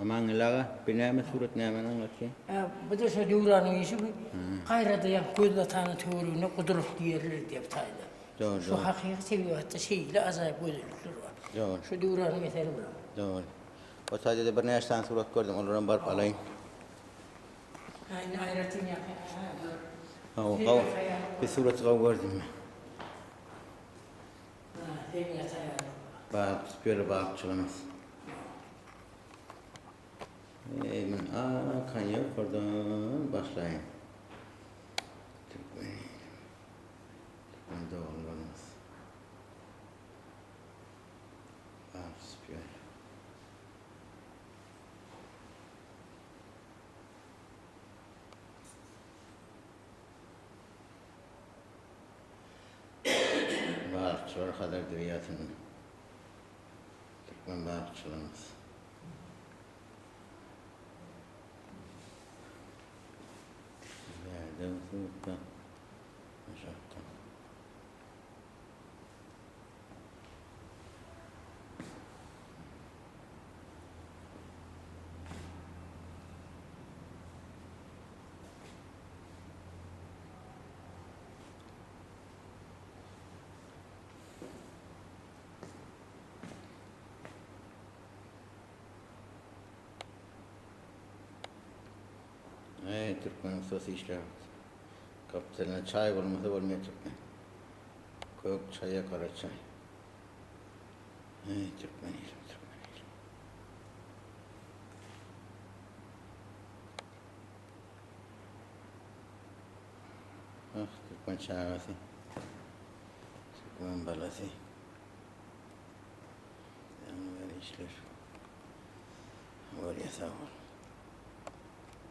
Aman ilaga bineme suret ne hemen anlatayım. Bu da şu Duran'ın işi bu. Gayrada ya gözle tanı teoriğine kudret diyerler diye tayda. Doğru, Şu doğru. hakiki seviyor hatta şeyle acayip gözlükler var. Doğru. Şu Duran'ın eseri bu. Doğru. O sadece de bir yaştan suret gördüm. Onların barıp alayım. Aynı hayratın ya. O bir suret gördüm. Bak, böyle bakçılamız. Ben kan yok oradan başlayayım. Türkmen doğullarımız. Bak, süper. Bakçılar kadar diriyatın. Türkmen bakçılarımız. Nerede uzakta? Uzakta. Türkmen sosu işler. Kaptanına çay olmasa olmuyor Türkmen. Kök çaya kara çay. Türkmen yiyelim, Türkmen yiyelim. Türkmen çayası. Türkmen balası. Yani böyle işler. Var ya sağ ol.